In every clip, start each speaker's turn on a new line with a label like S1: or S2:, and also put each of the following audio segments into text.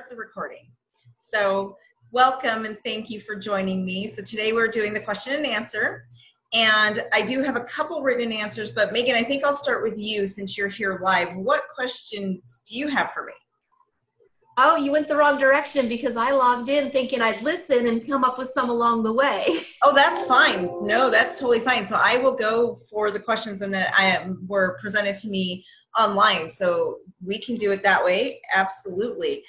S1: The recording. So welcome and thank you for joining me. So today we're doing the question and answer, and I do have a couple written answers, but Megan, I think I'll start with you since you're here live. What questions do you have for me?
S2: Oh, you went the wrong direction because I logged in thinking I'd listen and come up with some along the way.
S1: Oh, that's fine. No, that's totally fine. So I will go for the questions and that were presented to me online. So we can do it that way. Absolutely.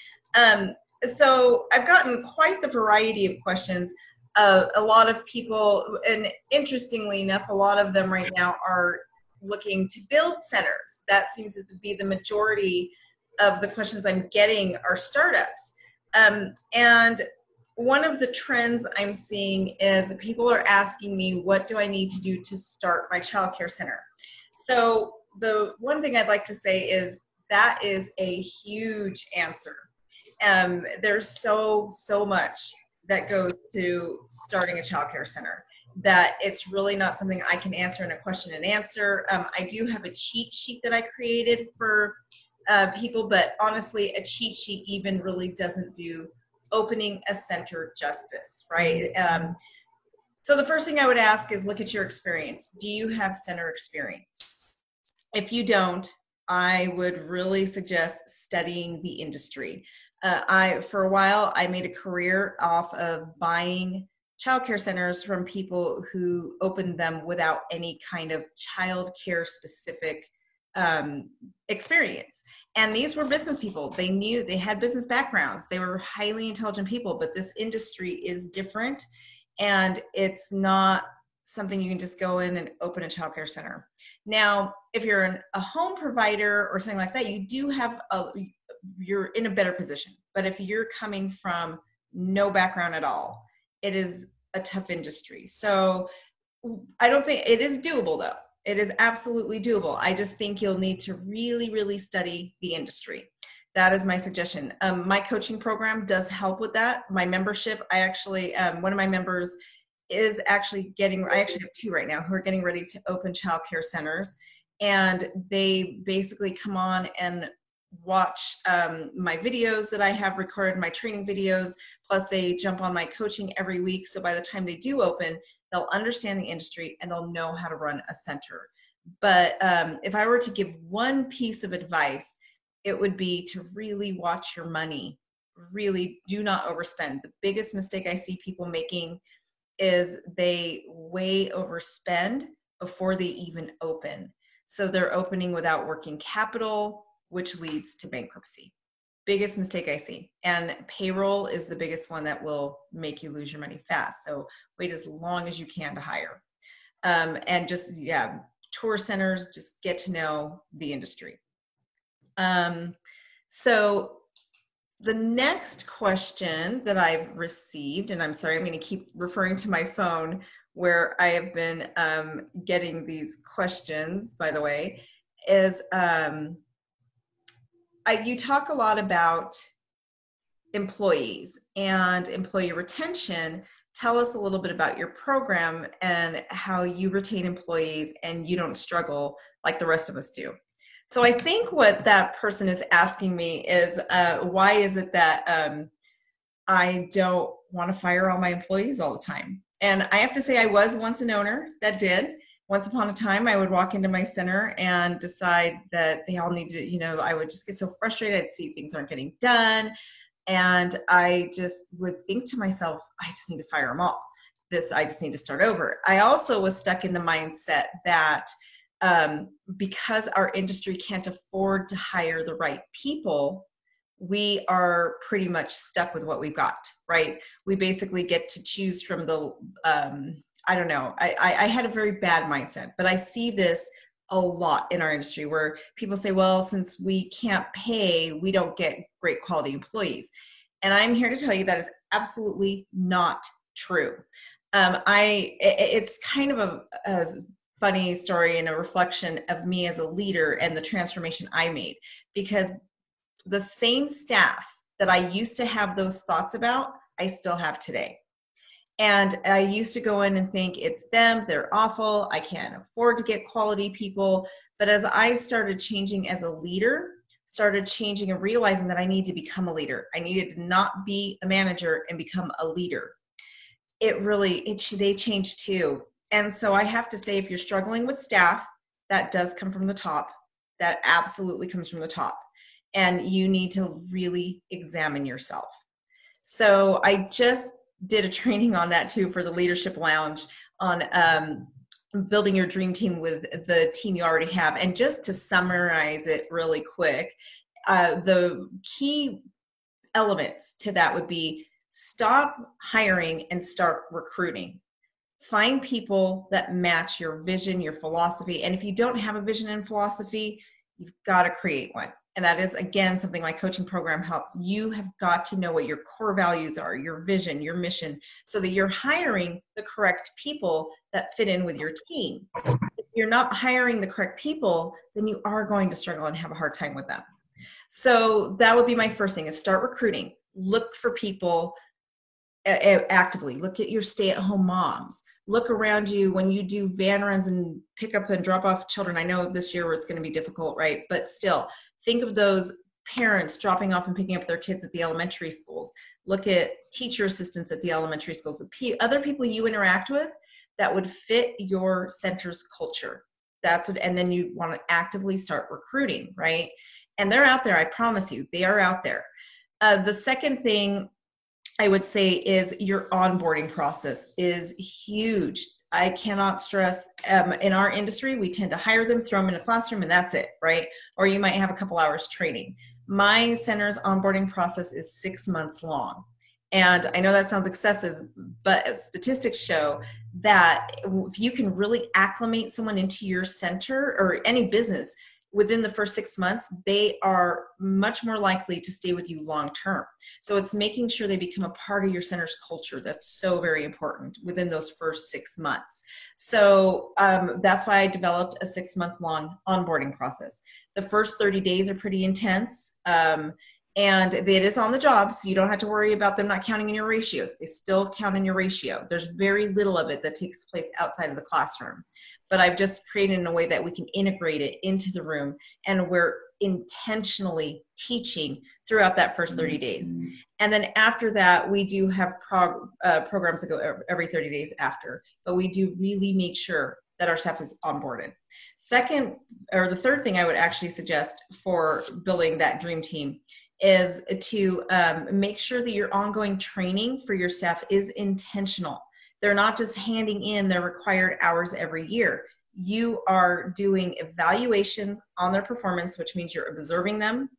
S1: So I've gotten quite the variety of questions. A lot of people, and interestingly enough, a lot of them right now are looking to build centers. That seems to be the majority of the questions I'm getting are startups. And one of the trends I'm seeing is people are asking me, what do I need to do to start my childcare center? So the one thing I'd like to say is that is a huge answer. There's so much that goes to starting a childcare center that it's really not something I can answer in a question and answer. I do have a cheat sheet that I created for people, but honestly, a cheat sheet even really doesn't do opening a center justice, right? So the first thing I would ask is look at your experience. Do you have center experience? If you don't, I would really suggest studying the industry. For a while, I made a career off of buying childcare centers from people who opened them without any kind of childcare specific experience. And these were business people. They had business backgrounds. They were highly intelligent people, but this industry is different, and it's not something you can just go in and open a childcare center. Now, if you're a home provider or something like that, you're in a better position. But if you're coming from no background at all, it is a tough industry. So I don't think it is doable though. It is absolutely doable. I just think you'll need to really study the industry. That is my suggestion. My coaching program does help with that. My membership, I actually, one of my members is actually I actually have two right now who are getting ready to open childcare centers. And they basically come on and watch my videos that I have recorded, my training videos, plus they jump on my coaching every week. So by the time they do open, they'll understand the industry and they'll know how to run a center. But if I were to give one piece of advice, it would be to really watch your money. Really do not overspend. The biggest mistake I see people making is they way overspend before they even open. So they're opening without working capital, which leads to bankruptcy. Biggest mistake I see. And payroll is the biggest one that will make you lose your money fast. So wait as long as you can to hire. And just, tour centers, just get to know the industry. So the next question that I've received, and I'm sorry, I'm going to keep referring to my phone where I have been getting these questions, by the way, is you talk a lot about employees and employee retention. Tell us a little bit about your program and how you retain employees and you don't struggle like the rest of us do. So I think what that person is asking me is, why is it that I don't want to fire all my employees all the time? And I have to say I was once an owner that did. Once upon a time, I would walk into my center and decide that they all need to, I would just get so frustrated. I'd see things aren't getting done. And I just would think to myself, I just need to fire them all. I just need to start over. I also was stuck in the mindset that because our industry can't afford to hire the right people, we are pretty much stuck with what we've got, right? We basically get to choose from the, I don't know. I had a very bad mindset, but I see this a lot in our industry where people say, well, since we can't pay, we don't get great quality employees. And I'm here to tell you that is absolutely not true. It's kind of a funny story and a reflection of me as a leader and the transformation I made, because the same staff that I used to have those thoughts about, I still have today. And I used to go in and think it's them, they're awful, I can't afford to get quality people. But as I started changing as a leader, started changing and realizing that I need to become a leader. I needed to not be a manager and become a leader. They changed too. And so I have to say, if you're struggling with staff, that does come from the top. That absolutely comes from the top. And you need to really examine yourself. So I just did a training on that too for the Leadership Lounge on building your dream team with the team you already have. And just to summarize it really quick, the key elements to that would be stop hiring and start recruiting. Find people that match your vision, your philosophy. And if you don't have a vision and philosophy, you've got to create one. And that is, again, something my coaching program helps. You have got to know what your core values are, your vision, your mission, so that you're hiring the correct people that fit in with your team. If you're not hiring the correct people, then you are going to struggle and have a hard time with them. So that would be my first thing, is start recruiting. Look for people actively. Look at your stay-at-home moms. Look around you when you do van runs and pick up and drop off children. I know this year where it's going to be difficult, right? But still, think of those parents dropping off and picking up their kids at the elementary schools. Look at teacher assistants at the elementary schools, other people you interact with that would fit your center's culture. And then you want to actively start recruiting, right? And they're out there. I promise you, they are out there. The second thing I would say is your onboarding process is huge. I cannot stress, in our industry, we tend to hire them, throw them in a classroom, and that's it, right? Or you might have a couple hours training. My center's onboarding process is 6 months long. And I know that sounds excessive, but statistics show that if you can really acclimate someone into your center or any business within the first 6 months, they are much more likely to stay with you long term. So it's making sure they become a part of your center's culture. That's so very important within those first 6 months. So that's why I developed a 6-month long onboarding process. The first 30 days are pretty intense. And it is on the job, so you don't have to worry about them not counting in your ratios. They still count in your ratio. There's very little of it that takes place outside of the classroom. But I've just created in a way that we can integrate it into the room, and we're intentionally teaching throughout that first 30 days. And then after that, we do have programs that go every 30 days after, but we do really make sure that our staff is onboarded. The third thing I would actually suggest for building that dream team is to make sure that your ongoing training for your staff is intentional. They're not just handing in their required hours every year. You are doing evaluations on their performance, which means you're observing them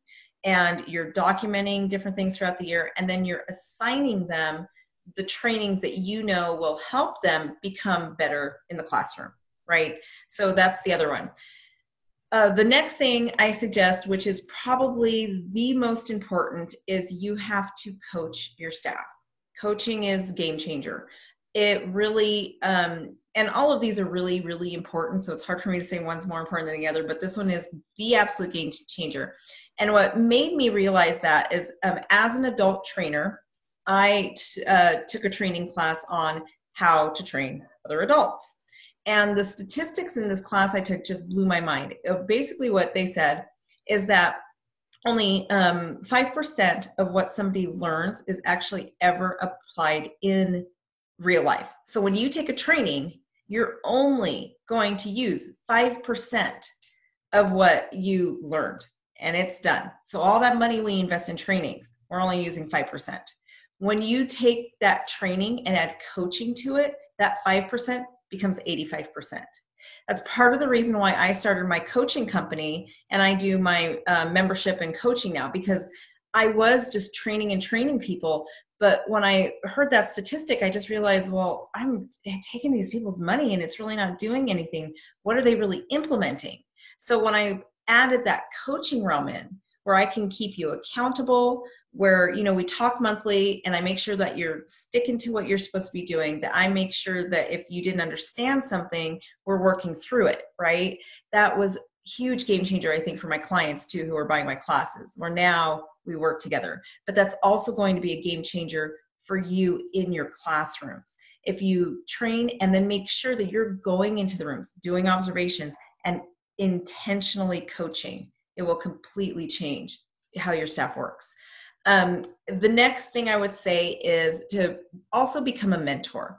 S1: and you're documenting different things throughout the year, and then you're assigning them the trainings that you know will help them become better in the classroom, right? So that's the other one. The next thing I suggest, which is probably the most important, is you have to coach your staff. Coaching is game changer. It really, and all of these are really, really important. So it's hard for me to say one's more important than the other, but this one is the absolute game changer. And what made me realize that is, as an adult trainer, I took a training class on how to train other adults. And the statistics in this class I took just blew my mind. Basically what they said is that only 5% of what somebody learns is actually ever applied in real life. So when you take a training, you're only going to use 5% of what you learned, and it's done. So all that money we invest in trainings, we're only using 5%. When you take that training and add coaching to it, that 5% becomes 85%. That's part of the reason why I started my coaching company, and I do my membership and coaching now, because I was just training people. But when I heard that statistic, I just realized, well, I'm taking these people's money and it's really not doing anything. What are they really implementing? So when I added that coaching realm in, where I can keep you accountable, where, we talk monthly and I make sure that you're sticking to what you're supposed to be doing, that I make sure that if you didn't understand something, we're working through it, right? That was a huge game changer, I think, for my clients too, who are buying my classes, where now we work together. But that's also going to be a game changer for you in your classrooms. If you train and then make sure that you're going into the rooms, doing observations and intentionally coaching, It will completely change how your staff works. The next thing I would say is to also become a mentor.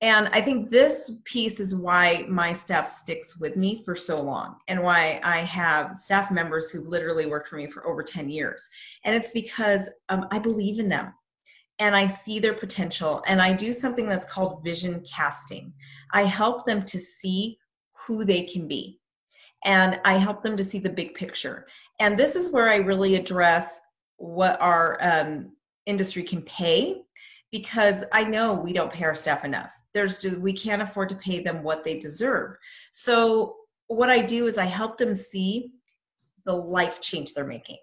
S1: And I think this piece is why my staff sticks with me for so long, and why I have staff members who've literally worked for me for over 10 years. And it's because I believe in them and I see their potential, and I do something that's called vision casting. I help them to see who they can be, and I help them to see the big picture. And this is where I really address what our industry can pay, because I know we don't pay our staff enough. We can't afford to pay them what they deserve. So what I do is I help them see the life change they're making,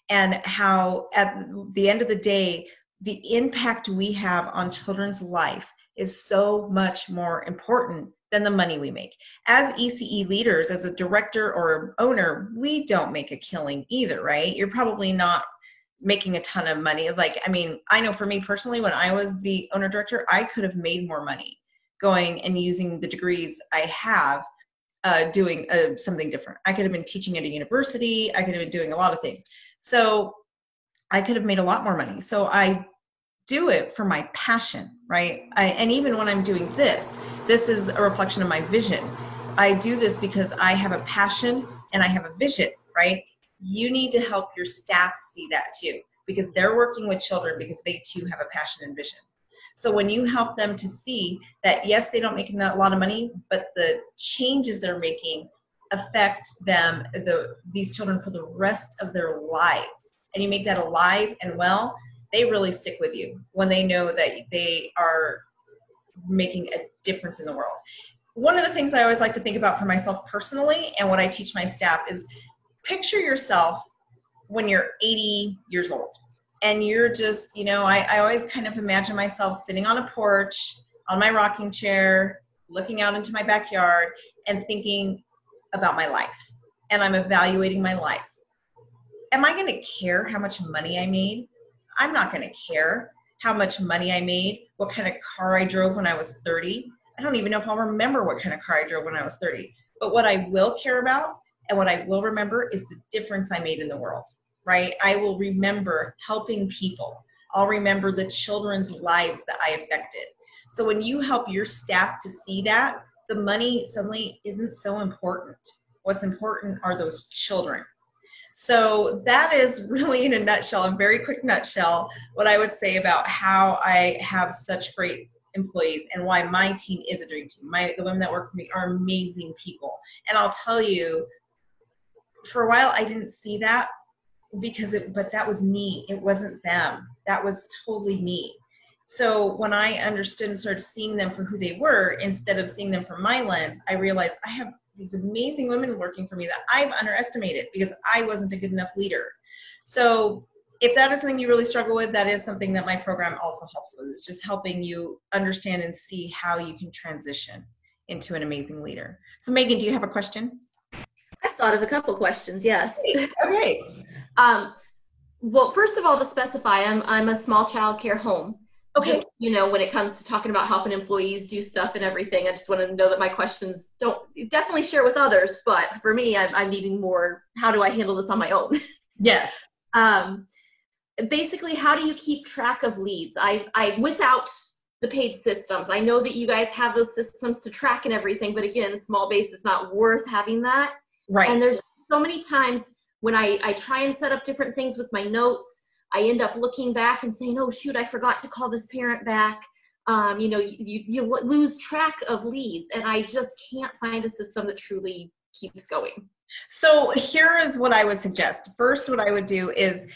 S1: and how at the end of the day, the impact we have on children's life is so much more important than the money we make. As ECE leaders, as a director or owner, we don't make a killing either, right? You're probably not making a ton of money. I know for me personally, when I was the owner director, I could have made more money going and using the degrees I have, doing something different. I could have been teaching at a university. I could have been doing a lot of things. So I could have made a lot more money. So I do it for my passion, right? And even when I'm doing this is a reflection of my vision. I do this because I have a passion and I have a vision, right? You need to help your staff see that too, because they're working with children because they too have a passion and vision. So when you help them to see that, yes, they don't make a lot of money, but the changes they're making affect them, these children, for the rest of their lives, and you make that alive and well, they really stick with you when they know that they are making a difference in the world. One of the things I always like to think about for myself personally, and what I teach my staff, is picture yourself when you're 80 years old. And you're just, I always kind of imagine myself sitting on a porch, on my rocking chair, looking out into my backyard and thinking about my life. And I'm evaluating my life. Am I going to care how much money I made? I'm not going to care how much money I made, what kind of car I drove when I was 30. I don't even know if I'll remember what kind of car I drove when I was 30. But what I will care about and what I will remember is the difference I made in the world, right? I will remember helping people. I'll remember the children's lives that I affected. So when you help your staff to see that, the money suddenly isn't so important. What's important are those children. So that is really, in a nutshell, a very quick nutshell, what I would say about how I have such great employees and why my team is a dream team. The women that work for me are amazing people. And I'll tell you, for a while I didn't see that but that was me. It wasn't them. That was totally me. So when I understood and started seeing them for who they were, instead of seeing them from my lens, I realized I have these amazing women working for me that I've underestimated because I wasn't a good enough leader. So if that is something you really struggle with, that is something that my program also helps with. It's just helping you understand and see how you can transition into an amazing leader. So Megan, do you have a question?
S2: I've thought of a couple questions, yes.
S1: Okay.
S2: Well, first of all, to specify, I'm a small child care home.
S1: Okay.
S2: Just, when it comes to talking about helping employees do stuff and everything, I just want to know that my questions don't definitely share with others, but for me, I'm needing more, how do I handle this on my own?
S1: Yes.
S2: Basically, how do you keep track of leads? I without the paid systems, I know that you guys have those systems to track and everything, but again, small base is not worth having that.
S1: Right.
S2: And there's so many times when I try and set up different things with my notes, I end up looking back and saying, oh, shoot, I forgot to call this parent back. You lose track of leads, and I just can't find a system that truly keeps going.
S1: So here is what I would suggest. First, what I would do is,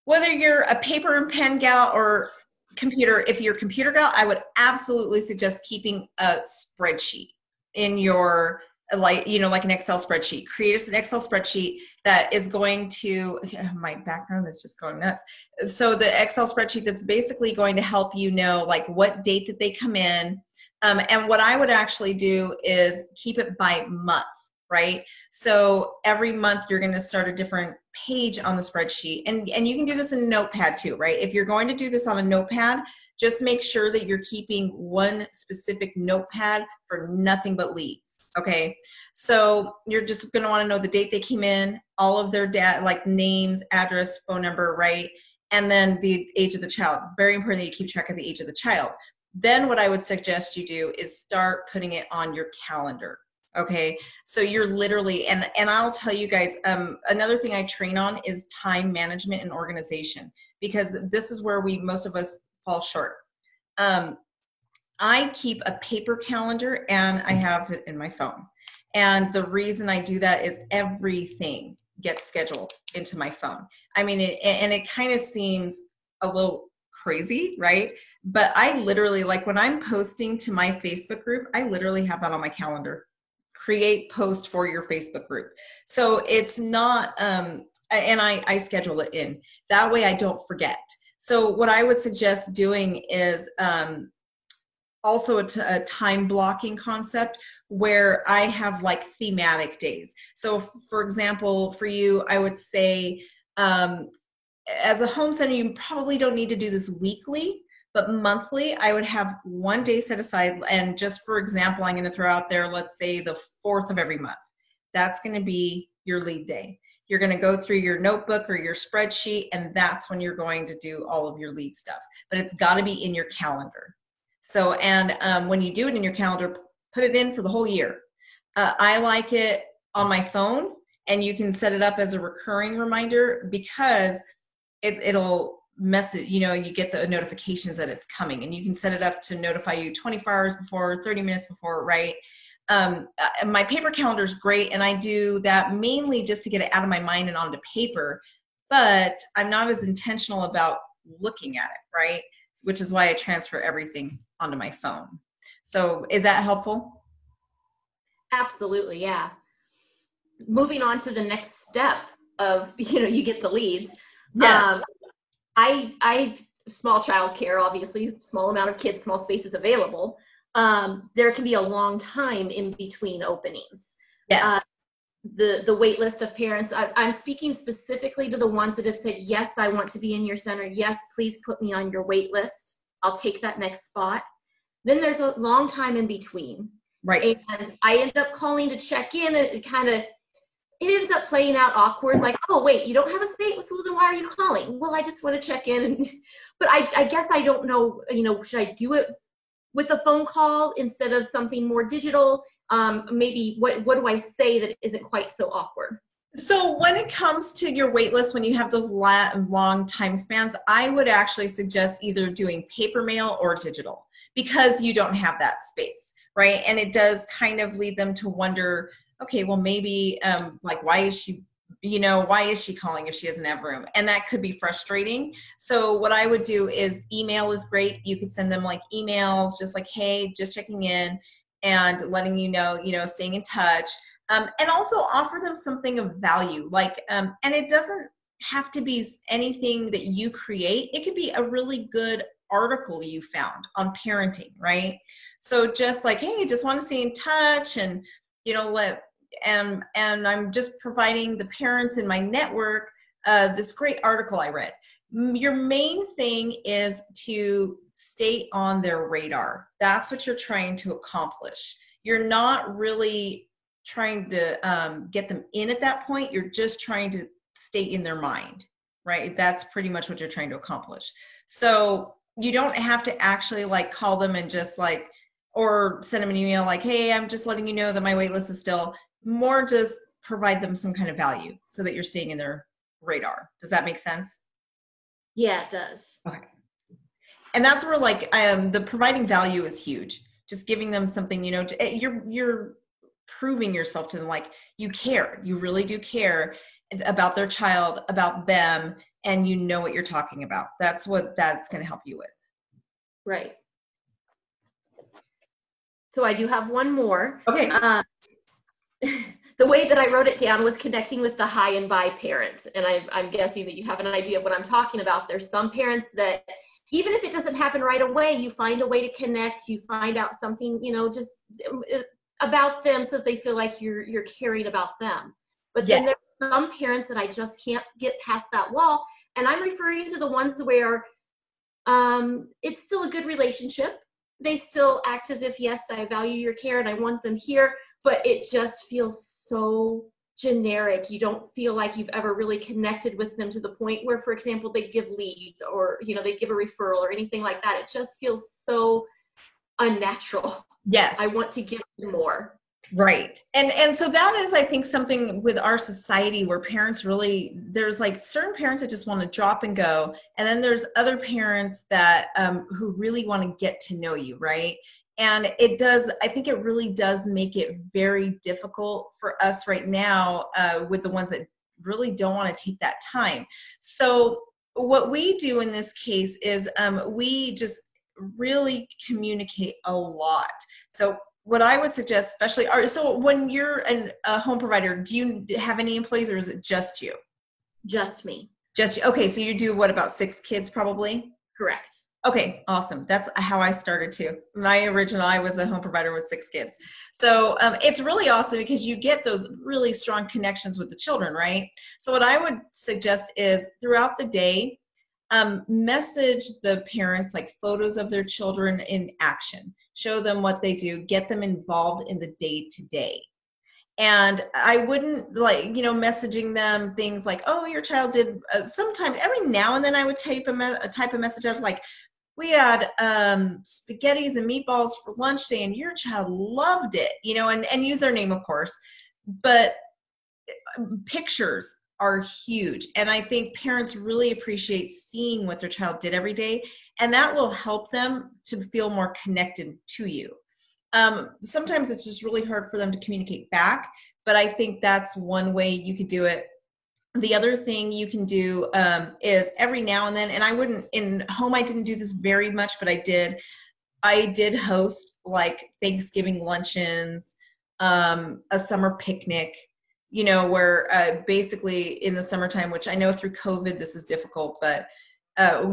S1: whether you're a paper and pen gal or computer, if you're a computer gal, I would absolutely suggest keeping a spreadsheet in your, like an Excel spreadsheet. Create an Excel spreadsheet that is going to, my background is just going nuts. So the Excel spreadsheet that's basically going to help you know, like, what date that they come in. And what I would actually do is keep it by month, right? So every month you're going to start a different page on the spreadsheet. And you can do this in Notepad too, right? If you're going to do this on a Notepad, just make sure that you're keeping one specific notepad for nothing but leads. Okay. So you're just going to want to know the date they came in, all of their like names, address, phone number, right? And then the age of the child. Very important that you keep track of the age of the child. Then what I would suggest you do is start putting it on your calendar. Okay, so you're literally, and I'll tell you guys, another thing I train on is time management and organization, because this is where most of us fall short. I keep a paper calendar and I have it in my phone. And the reason I do that is everything gets scheduled into my phone. I mean, it kind of seems a little crazy, right? But I literally, like when I'm posting to my Facebook group, I literally have that on my calendar. Create post for your Facebook group. So it's not, and I schedule it in. That way I don't forget. So what I would suggest doing is also a time blocking concept where I have like thematic days. So for example, for you, I would say, as a home center, you probably don't need to do this weekly, but monthly, I would have one day set aside. And just for example, I'm going to throw out there, let's say the 4th of every month. That's going to be your lead day. You're going to go through your notebook or your spreadsheet, and that's when you're going to do all of your lead stuff. But it's got to be in your calendar. So, and when you do it in your calendar, put it in for the whole year. I like it on my phone, and you can set it up as a recurring reminder because it'll message, you get the notifications that it's coming, and you can set it up to notify you 24 hours before, 30 minutes before, right? My paper calendar is great, and I do that mainly just to get it out of my mind and onto paper, but I'm not as intentional about looking at it, right? Which is why I transfer everything onto my phone. So is that helpful?
S2: Absolutely, yeah. Moving on to the next step of, you get the leads.
S1: Yeah.
S2: I small child care, obviously, small amount of kids, small spaces available. There can be a long time in between openings.
S1: Yes.
S2: The wait list of parents, I'm speaking specifically to the ones that have said, yes, I want to be in your center. Yes, please put me on your wait list. I'll take that next spot. Then there's a long time in between.
S1: Right.
S2: And I end up calling to check in, and it ends up playing out awkward, like, oh, wait, you don't have a space, so then why are you calling? Well, I just want to check in. But I guess I don't know, should I do it with a phone call instead of something more digital? Maybe what do I say that isn't quite so awkward?
S1: So when it comes to your wait list, when you have those long time spans, I would actually suggest either doing paper mail or digital, because you don't have that space, right? And it does kind of lead them to wonder, okay, well, maybe like, why is she calling if she doesn't have room? And that could be frustrating. So what I would do is email is great. You could send them like emails, just like, hey, just checking in and letting staying in touch. And also offer them something of value, like, and it doesn't have to be anything that you create. It could be a really good article you found on parenting, right? So just like, hey, just want to stay in touch, and and I'm just providing the parents in my network this great article I read. Your main thing is to stay on their radar. That's what you're trying to accomplish. You're not really trying to get them in at that point. You're just trying to stay in their mind, right? That's pretty much what you're trying to accomplish. So you don't have to actually like call them and just like, or send them an email like, hey, I'm just letting you know that my wait list is still, more just provide them some kind of value so that you're staying in their radar. Does that make sense?
S2: Yeah, it does.
S1: Okay. And that's where like the providing value is huge. Just giving them something, you're proving yourself to them, like you care, you really do care about their child, about them, and you know what you're talking about. That's what that's going to help you with.
S2: Right. So I do have one more.
S1: Okay.
S2: The way that I wrote it down was connecting with the high and by parents. And I'm guessing that you have an idea of what I'm talking about. There's some parents that, even if it doesn't happen right away, you find a way to connect, you find out something, just about them so that they feel like you're caring about them. But then there are some parents that I just can't get past that wall. And I'm referring to the ones where It's still a good relationship. They still act as if, yes, I value your care and I want them here, but it just feels so generic. You don't feel like you've ever really connected with them to the point where, for example, they give leads or, they give a referral or anything like that. It just feels so unnatural.
S1: Yes.
S2: I want to give them more.
S1: Right. And so that is, I think, something with our society where parents really, there's like certain parents that just want to drop and go. And then there's other parents that who really want to get to know you. Right. And I think it really does make it very difficult for us right now with the ones that really don't want to take that time. So what we do in this case is we just really communicate a lot. So what I would suggest, especially, so when you're a home provider, do you have any employees or is it just you?
S2: Just me.
S1: Just you. Okay. So you do what, about 6 kids probably?
S2: Correct.
S1: Okay. Awesome. That's how I started too. I was a home provider with 6 kids. So it's really awesome because you get those really strong connections with the children, right? So what I would suggest is throughout the day, message the parents like photos of their children in action, show them what they do, get them involved in the day to day. And I wouldn't messaging them things like, oh, your child did, sometimes every now and then I would type a message of like, we had spaghettis and meatballs for lunch today and your child loved it, and use their name, of course, but pictures are huge. And I think parents really appreciate seeing what their child did every day, and that will help them to feel more connected to you. Sometimes it's just really hard for them to communicate back, but I think that's one way you could do it. The other thing you can do is every now and then, and in home, I didn't do this very much, but I did host like Thanksgiving luncheons, a summer picnic, where basically in the summertime, which I know through COVID, this is difficult, but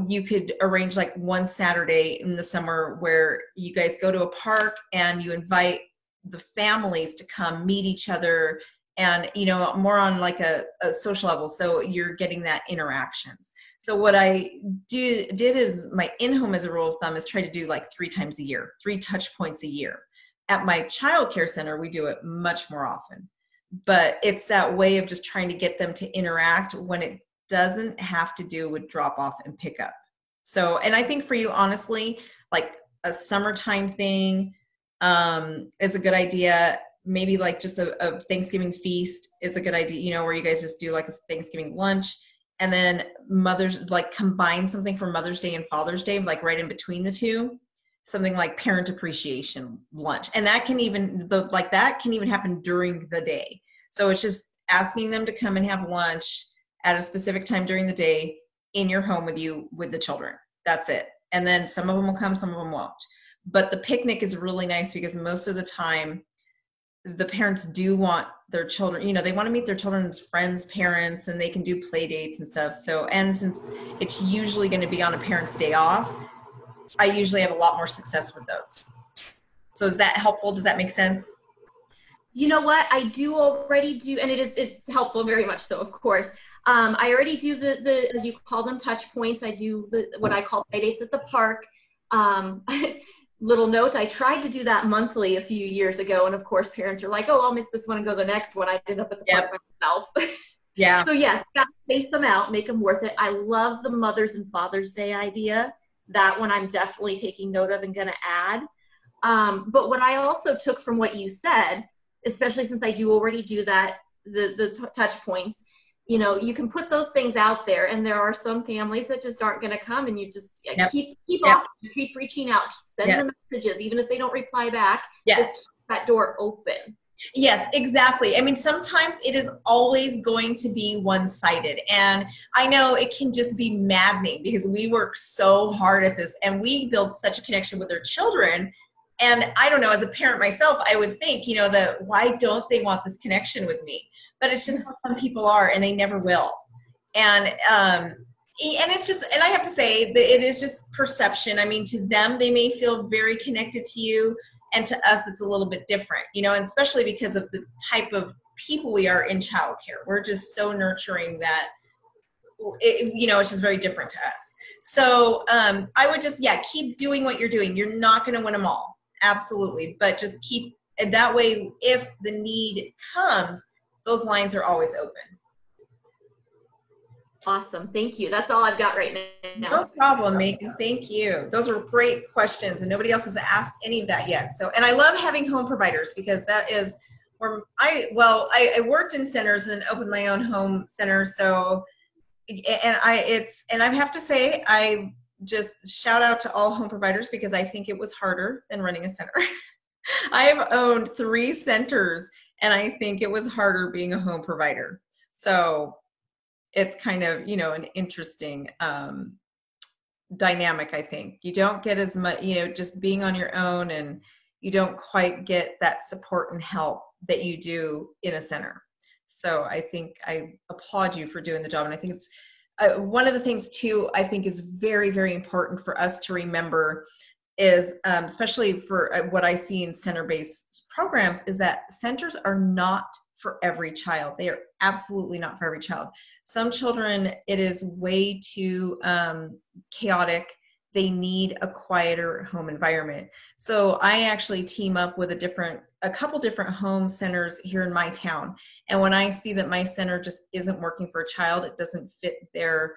S1: you could arrange like one Saturday in the summer where you guys go to a park and you invite the families to come meet each other and, more on like a social level. So you're getting that interactions. So what I did is my in-home as a rule of thumb is try to do like 3 times a year, 3 touch points a year. At my childcare center, we do it much more often. But it's that way of just trying to get them to interact when it doesn't have to do with drop off and pick up. So, and I think for you, honestly, like a summertime thing is a good idea. Maybe like just a Thanksgiving feast is a good idea, where you guys just do like a Thanksgiving lunch and then combine something for Mother's Day and Father's Day, like right in between the two. Something like parent appreciation lunch. And that can even happen during the day. So it's just asking them to come and have lunch at a specific time during the day in your home with the children. That's it. And then some of them will come, some of them won't. But the picnic is really nice because most of the time the parents do want their children, they want to meet their children's friends' parents, and they can do play dates and stuff. So, and since it's usually going to be on a parent's day off, I usually have a lot more success with those. So is that helpful? Does that make sense?
S2: You know what? I do already do, and it's helpful, very much so, of course. I already do the as you call them, touch points. I do what I call play dates at the park. Little note, I tried to do that monthly a few years ago, and of course parents are like, oh, I'll miss this one and go the next one. I ended up at the park myself.
S1: Yeah.
S2: So yes, got to space them out, make them worth it. I love the Mother's and Father's Day idea. That one I'm definitely taking note of and going to add. But what I also took from what you said, especially since I do already do that, the touch points, you can put those things out there, and there are some families that just aren't going to come, and you just keep off, keep reaching out, send them messages, even if they don't reply back, just keep that door open.
S1: Yes, exactly. I mean, sometimes it is always going to be one-sided. And I know it can just be maddening because we work so hard at this and we build such a connection with their children. And I don't know, as a parent myself, I would think, that why don't they want this connection with me? But it's just how some people are, and they never will. And it's just, and I have to say that it is just perception. I mean, to them, they may feel very connected to you. And to us, it's a little bit different, and especially because of the type of people we are in childcare. We're just so nurturing that it's just very different to us. So I would just, keep doing what you're doing. You're not going to win them all. Absolutely. But just keep that way. If the need comes, those lines are always open.
S2: Awesome. Thank you. That's all I've got right now.
S1: No problem, Megan. Thank you. Those are great questions, and nobody else has asked any of that yet. So, and I love having home providers, because that is where I worked in centers and opened my own home center. So, and I have to say, I just shout out to all home providers, because I think it was harder than running a center. I have owned 3 centers, and I think it was harder being a home provider. So it's kind of, an interesting dynamic. I think you don't get as much, just being on your own, and you don't quite get that support and help that you do in a center. So I think I applaud you for doing the job. And I think it's one of the things too, I think is very, very important for us to remember is, especially for what I see in center-based programs, is that centers are not for every child. They are absolutely not for every child. Some children, it is way too chaotic. They need a quieter home environment. So I actually team up with a couple different home centers here in my town. And when I see that my center just isn't working for a child, it doesn't fit their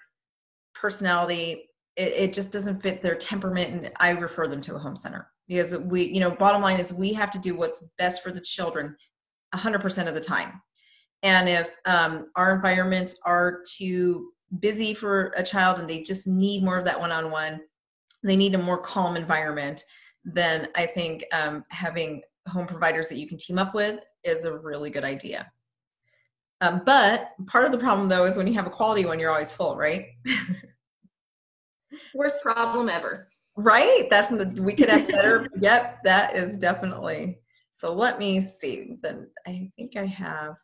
S1: personality, it just doesn't fit their temperament, and I refer them to a home center. Because bottom line is, we have to do what's best for the children 100% of the time. And if our environments are too busy for a child and they just need more of that one-on-one, they need a more calm environment, then I think having home providers that you can team up with is a really good idea. But part of the problem, though, is when you have a quality one, you're always full, right?
S2: Worst problem ever.
S1: Right? We could have better. Yep, that is definitely. So let me see. Then I think I have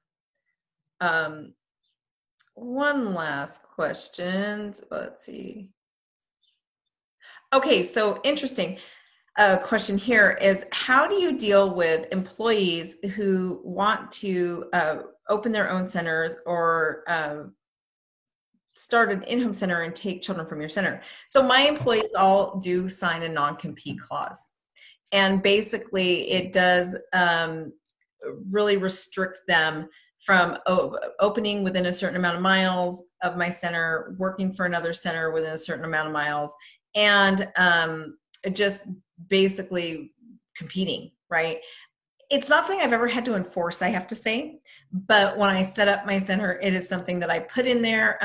S1: one last question. Let's see. Okay, so interesting. Question here is, how do you deal with employees who want to open their own centers or start an in-home center and take children from your center? So my employees all do sign a non-compete clause. And basically it does really restrict them from opening within a certain amount of miles of my center, working for another center within a certain amount of miles, and just basically competing, right? It's not something I've ever had to enforce, I have to say, but when I set up my center, it is something that I put in there.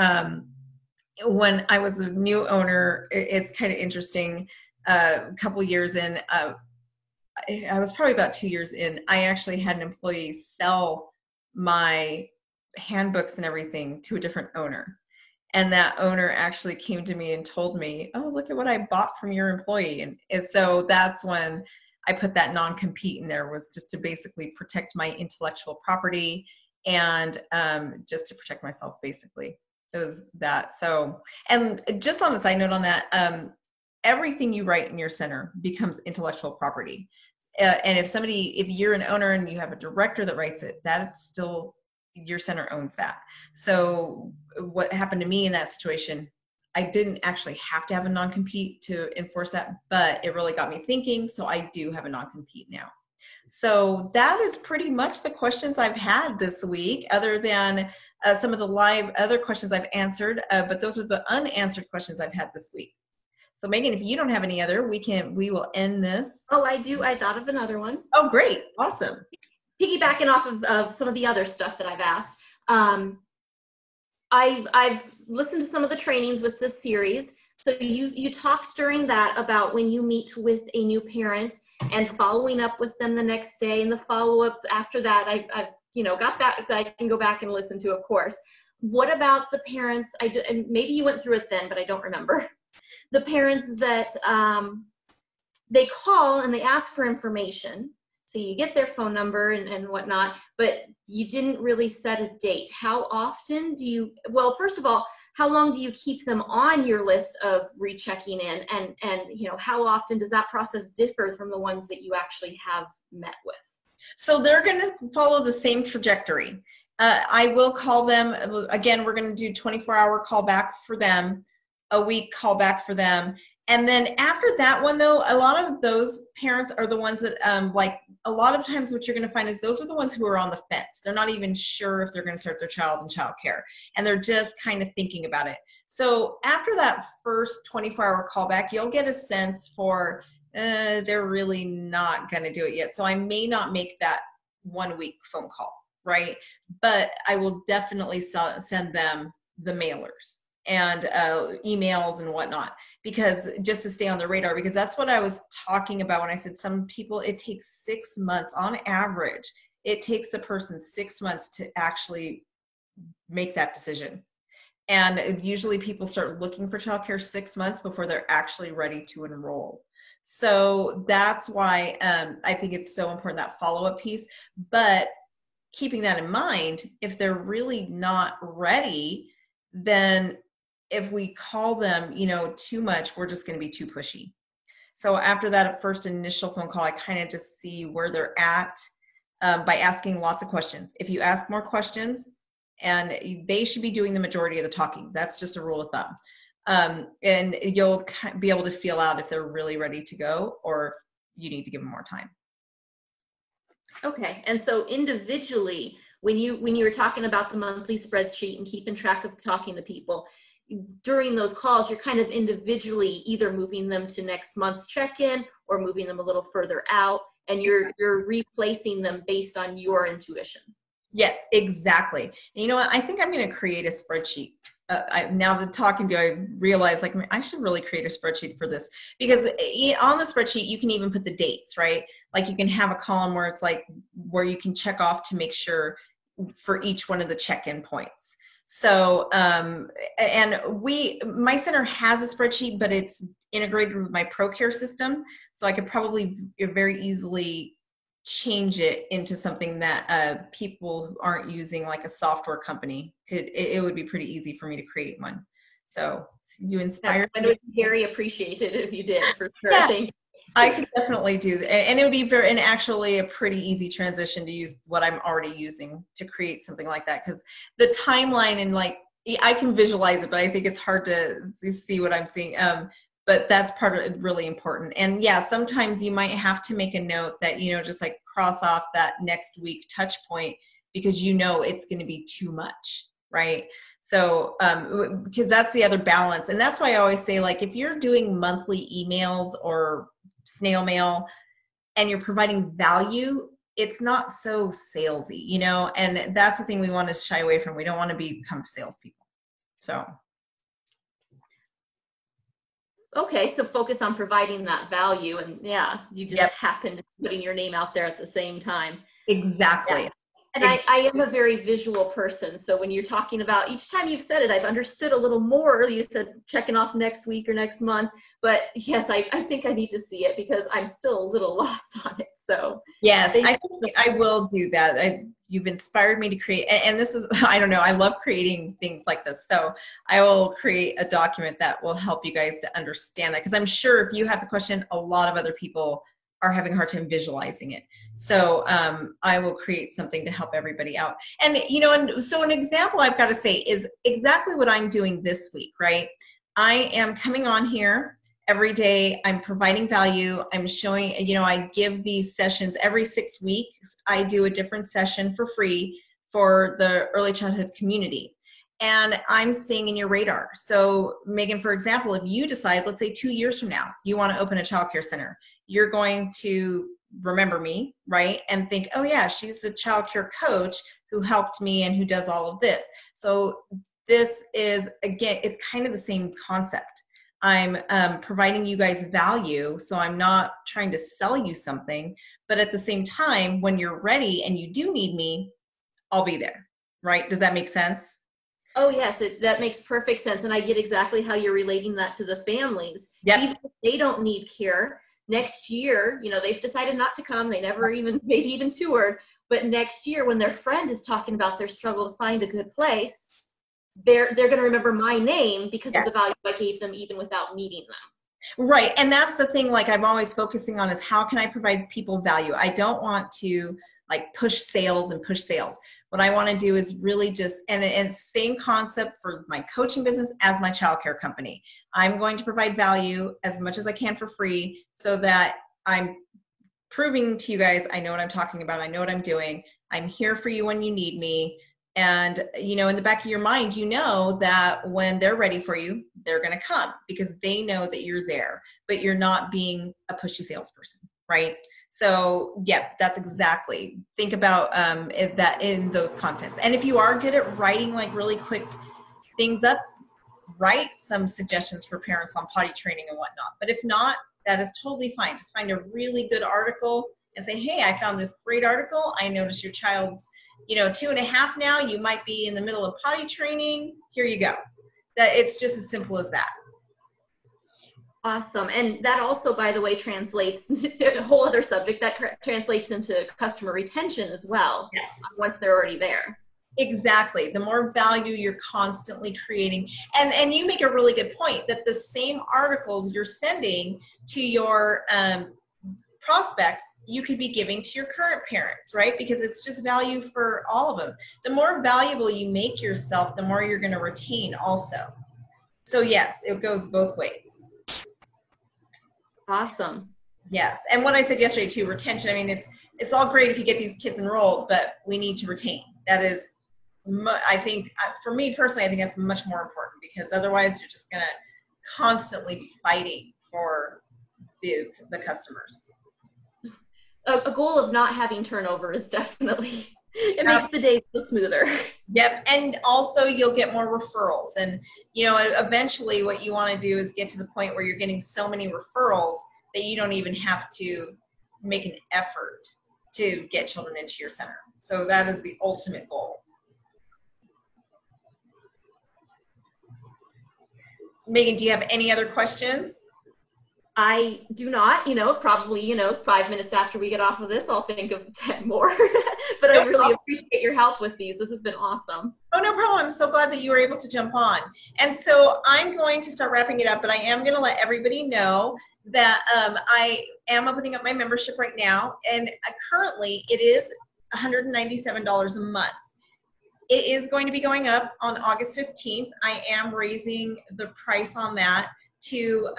S1: When I was a new owner, it's kind of interesting. A couple years in, I was probably about 2 years in, I actually had an employee sell my handbooks and everything to a different owner. And that owner actually came to me and told me, "Oh, look at what I bought from your employee." And so that's when I put that non-compete in there, was just to basically protect my intellectual property and just to protect myself, basically. It was that. So, and just on a side note on that, everything you write in your center becomes intellectual property. And if you're an owner and you have a director that writes it, that's still, your center owns that. So what happened to me in that situation, I didn't actually have to have a non-compete to enforce that, but it really got me thinking. So I do have a non-compete now. So that is pretty much the questions I've had this week, other than some of the live other questions I've answered, but those are the unanswered questions I've had this week. So Megan, if you don't have any other, we will end this.
S2: Oh, I do. I thought of another one.
S1: Oh, great. Awesome.
S2: Piggybacking off of some of the other stuff that I've asked. I've listened to some of the trainings with this series. So you talked during that about when you meet with a new parent and following up with them the next day, and the follow-up after that, I've got that I can go back and listen to, of course. What about the parents, and maybe you went through it then, but I don't remember. The parents that they call and they ask for information. So you get their phone number and whatnot, but you didn't really set a date. How often do you, well, first of all, how long do you keep them on your list of rechecking in? And how often does that process differ from the ones that you actually have met with?
S1: So they're going to follow the same trajectory. I will call them. Again, we're going to do 24-hour call back for them, a week call back for them. And then after that one, though, a lot of those parents are the ones that, like, a lot of times what you're going to find is those are the ones who are on the fence. They're not even sure if they're going to start their child in childcare, and they're just kind of thinking about it. So after that first 24-hour callback, you'll get a sense for they're really not going to do it yet. So I may not make that 1 week phone call, right? But I will definitely send them the mailers and emails and whatnot, because just to stay on the radar, because that's what I was talking about when I said some people, it takes 6 months on average. It takes a person 6 months to actually make that decision. And usually people start looking for childcare 6 months before they're actually ready to enroll. So that's why I think it's so important, that follow-up piece. But keeping that in mind, if they're really not ready, then if we call them, too much, we're just going to be too pushy. So after that first initial phone call, I kind of just see where they're at by asking lots of questions. If you ask more questions, and they should be doing the majority of the talking. That's just a rule of thumb. And you'll be able to feel out if they're really ready to go or if you need to give them more time.
S2: Okay, and so individually, when you were talking about the monthly spreadsheet and keeping track of talking to people, during those calls, you're kind of individually either moving them to next month's check-in or moving them a little further out, and you're replacing them based on your intuition.
S1: Yes, exactly. And you know what? I think I'm going to create a spreadsheet. Now that talking to you, I realize like I should really create a spreadsheet for this, because on the spreadsheet, you can even put the dates, right? Like you can have a column where it's like where you can check off to make sure for each one of the check-in points. So, and my center has a spreadsheet, but it's integrated with my ProCare system. So I could probably very easily change it into something that people who aren't using like a software company it would be pretty easy for me to create one. So you inspired me.
S2: I would be very appreciated if you did, for sure.
S1: Yeah,
S2: Thank you.
S1: I could definitely do that. And it would be actually a pretty easy transition to use what I'm already using to create something like that. Because the timeline and like, I can visualize it, but I think it's hard to see what I'm seeing. But that's part of it, really important. And yeah, sometimes you might have to make a note that, just like cross off that next week touch point, because it's going to be too much, right? So, because that's the other balance. And that's why I always say, like, if you're doing monthly emails or snail mail and you're providing value, it's not so salesy, and that's the thing we want to shy away from. We don't want to become salespeople. So.
S2: Okay, so focus on providing that value, and yeah, you just happen to be putting your name out there at the same time.
S1: Exactly.
S2: Yeah. And I am a very visual person, so when you're talking about, each time you've said it, I've understood a little more. You said checking off next week or next month, but yes, I think I need to see it because I'm still a little lost on it. So
S1: yes, I think I will do that. You've inspired me to create, and this is, I don't know, I love creating things like this. So I will create a document that will help you guys to understand that, because I'm sure if you have the question, a lot of other people are having a hard time visualizing it. So I will create something to help everybody out. And, and so an example I've got to say is exactly what I'm doing this week, right? I am coming on here every day. I'm providing value. I'm showing, I give these sessions every 6 weeks. I do a different session for free for the early childhood community. And I'm staying in your radar. So Megan, for example, if you decide, let's say 2 years from now, you want to open a childcare center, you're going to remember me, right? And think, oh yeah, she's the childcare coach who helped me and who does all of this. So this is, again, it's kind of the same concept. I'm providing you guys value, so I'm not trying to sell you something, but at the same time, when you're ready and you do need me, I'll be there, right? Does that make sense?
S2: Oh yes, that makes perfect sense. And I get exactly how you're relating that to the families.
S1: Yep.
S2: Even if they don't need care, next year, they've decided not to come. They never even, maybe even toured. But next year, when their friend is talking about their struggle to find a good place, they're going to remember my name because of the value I gave them, even without meeting them.
S1: Right. And that's the thing, like I'm always focusing on, is how can I provide people value? I don't want to like push sales and push sales. What I want to do is really just, and same concept for my coaching business as my childcare company. I'm going to provide value as much as I can for free so that I'm proving to you guys I know what I'm talking about. I know what I'm doing. I'm here for you when you need me. And, you know, in the back of your mind, you know that when they're ready for you, they're going to come because they know that you're there, but you're not being a pushy salesperson, right? So yeah, that's exactly. Think about that in those contents. And if you are good at writing like really quick things up, write some suggestions for parents on potty training and whatnot. But if not, that is totally fine. Just find a really good article and say, hey, I found this great article. I noticed your child's, you know, 2.5 now. You might be in the middle of potty training. Here you go. That it's just as simple as that.
S2: Awesome. And that also, by the way, translates to a whole other subject that translates into customer retention as well.
S1: Yes.
S2: Once they're already there.
S1: Exactly. The more value you're constantly creating. And you make a really good point that the same articles you're sending to your prospects, you could be giving to your current parents, right? Because it's just value for all of them. The more valuable you make yourself, the more you're going to retain also. So yes, it goes both ways.
S2: Awesome.
S1: Yes. And what I said yesterday too, retention, I mean, it's all great if you get these kids enrolled, but we need to retain. That is, I think, for me personally, I think that's much more important because otherwise you're just going to constantly be fighting for the customers.
S2: A goal of not having turnover is definitely, it makes the day go smoother.
S1: Yep. And also you'll get more referrals. And, you know, eventually what you want to do is get to the point where you're getting so many referrals that you don't even have to make an effort to get children into your center. So that is the ultimate goal. Megan, do you have any other questions?
S2: I do not, you know, probably, you know, 5 minutes after we get off of this, I'll think of 10 more, but I really appreciate your help with these. This has been awesome.
S1: Oh, no problem. I'm so glad that you were able to jump on. And so I'm going to start wrapping it up, but I am going to let everybody know that I am opening up my membership right now. And currently it is $197 a month. It is going to be going up on August 15th. I am raising the price on that to,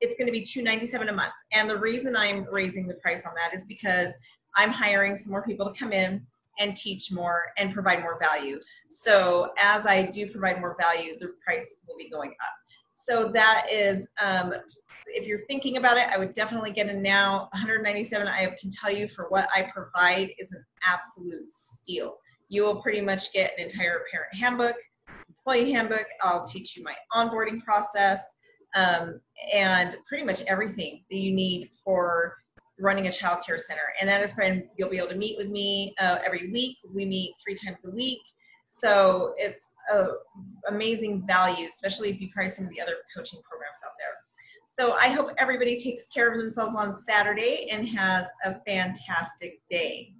S1: it's going to be $297 a month. And the reason I'm raising the price on that is because I'm hiring some more people to come in and teach more and provide more value. So as I do provide more value, the price will be going up. So that is, if you're thinking about it, I would definitely get in now. $197, I can tell you for what I provide is an absolute steal. You will pretty much get an entire parent handbook, employee handbook. I'll teach you my onboarding process, and pretty much everything that you need for running a child care center. And that is when you'll be able to meet with me every week. We meet 3 times a week. So it's amazing value, especially if you price some of the other coaching programs out there. So I hope everybody takes care of themselves on Saturday and has a fantastic day.